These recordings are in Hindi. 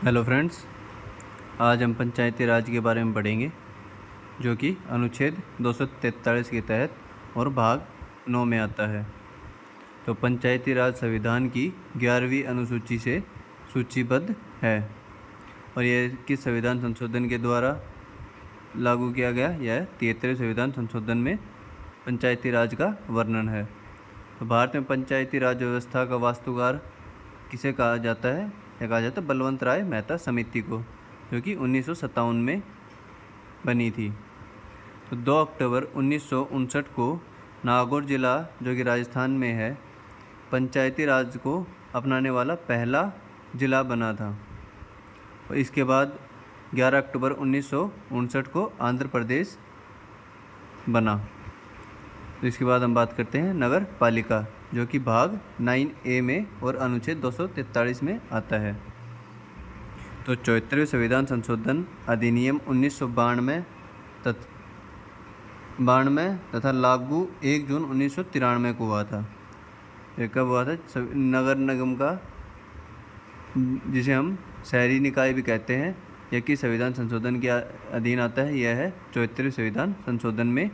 हेलो फ्रेंड्स, आज हम पंचायती राज के बारे में पढ़ेंगे, जो कि अनुच्छेद 243 के तहत और भाग 9 में आता है। तो पंचायती राज संविधान की 11वीं अनुसूची से सूचीबद्ध है और यह किस संविधान संशोधन के द्वारा लागू किया गया। यह 73वें संविधान संशोधन में पंचायती राज का वर्णन है। तो भारत में पंचायती राज व्यवस्था का वास्तुकार किसे कहा जाता है? यह कहा जाता है बलवंत राय मेहता समिति को, जो कि 1957 में बनी थी। तो 2 अक्टूबर 1959 को नागौर जिला, जो कि राजस्थान में है, पंचायती राज को अपनाने वाला पहला जिला बना था। और इसके बाद 11 अक्टूबर 1959 को आंध्र प्रदेश बना। तो इसके बाद हम बात करते हैं नगर पालिका, जो कि भाग 9A में और अनुच्छेद 243 में आता है। तो 74वें संविधान संशोधन अधिनियम 1992 तथा लागू 1 जून 1993 को हुआ था। यह कब हुआ था? नगर निगम का, जिसे हम शहरी निकाय भी कहते हैं, यह किस संविधान संशोधन के अधीन आता है? यह है 74वें संविधान संशोधन में,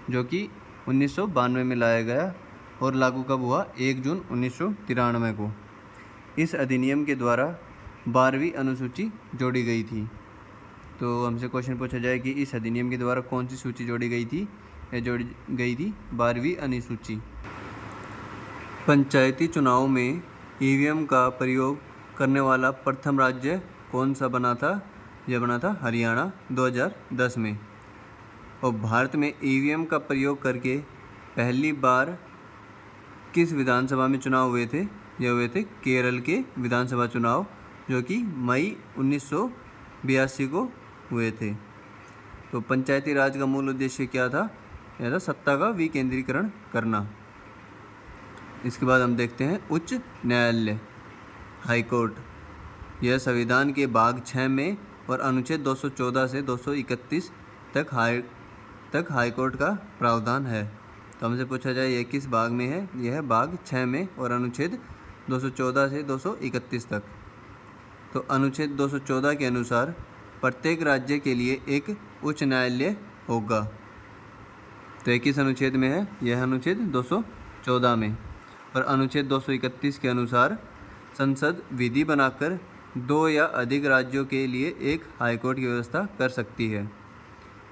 जो कि 1992 में लाया गया और लागू कब हुआ? 1 जून 1993 को। इस अधिनियम के द्वारा 12वीं अनुसूची जोड़ी गई थी। तो हमसे क्वेश्चन पूछा जाए कि इस अधिनियम के द्वारा कौन सी सूची जोड़ी गई थी? यह जोड़ी गई थी 12वीं अनुसूची। पंचायती चुनाव में ईवीएम का प्रयोग करने वाला प्रथम राज्य कौन सा बना था? यह बना था हरियाणा 2010 में। और भारत में ईवीएम का प्रयोग करके पहली बार किस विधानसभा में चुनाव हुए थे? यह हुए थे केरल के विधानसभा चुनाव, जो कि मई 1982 को हुए थे। तो पंचायती राज का मूल उद्देश्य क्या था? यह था सत्ता का विकेंद्रीकरण करना। इसके बाद हम देखते हैं उच्च न्यायालय, हाई कोर्ट। यह संविधान के भाग 6 में और अनुच्छेद 214 से 231 तक हाई कोर्ट का प्रावधान है। तो हमसे पूछा जाए यह किस भाग में है? यह है भाग 6 में और अनुच्छेद 214 से 231 तक। तो अनुच्छेद 214 के अनुसार प्रत्येक राज्य के लिए एक उच्च न्यायालय होगा। तो यह किस अनुच्छेद में है? यह अनुच्छेद 214 में। और अनुच्छेद 231 के अनुसार संसद विधि बनाकर 2 या अधिक राज्यों के लिए एक हाईकोर्ट की व्यवस्था कर सकती है।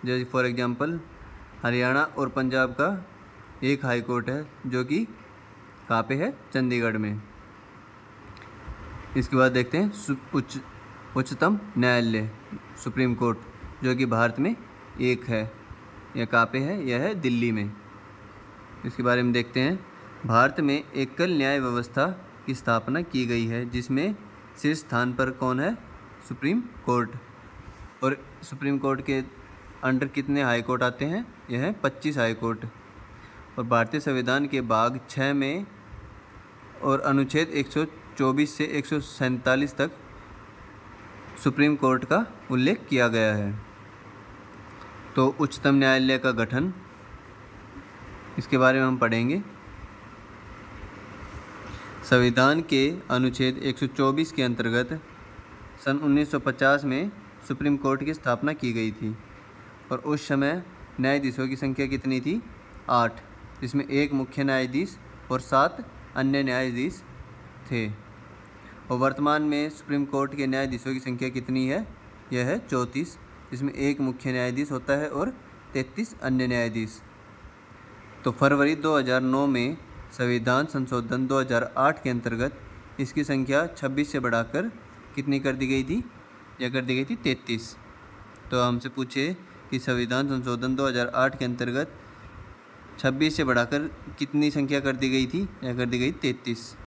जैसे फॉर एग्जांपल हरियाणा और पंजाब का एक हाई कोर्ट है, जो कि कहाँ पे है? चंडीगढ़ में। इसके बाद देखते हैं उच्चतम न्यायालय, सुप्रीम कोर्ट, जो कि भारत में एक है। यह कहाँ पे है? यह है दिल्ली में। इसके बारे में देखते हैं। भारत में एकल न्याय व्यवस्था की स्थापना की गई है, जिसमें शीर्ष स्थान पर कौन है? Supreme court. और सुप्रीम कोर्ट के अंडर कितने हाई कोर्ट आते हैं? यह है 25 हाई कोर्ट। और भारतीय संविधान के भाग 6 में और अनुच्छेद 124 से 147 तक सुप्रीम कोर्ट का उल्लेख किया गया है। तो उच्चतम न्यायालय का गठन, इसके बारे में हम पढ़ेंगे। संविधान के अनुच्छेद 124 के अंतर्गत सन 1950 में सुप्रीम कोर्ट की स्थापना की गई थी और उस समय न्यायाधीशों की संख्या कितनी थी? 8, जिसमें 1 मुख्य न्यायाधीश और 7 अन्य न्यायाधीश थे। और वर्तमान में सुप्रीम कोर्ट के न्यायाधीशों की संख्या कितनी है? यह है 34, जिसमें 1 मुख्य न्यायाधीश होता है और 33 अन्य न्यायाधीश। तो फरवरी 2009 में संविधान संशोधन 2008 के अंतर्गत इसकी संख्या 26 से बढ़ाकर कितनी कर दी गई थी? यह कर दी गई थी 33। तो हमसे पूछे कि संविधान संशोधन 2008 के अंतर्गत 26 से बढ़ाकर कितनी संख्या कर दी गई थी? यह कर दी गई 33।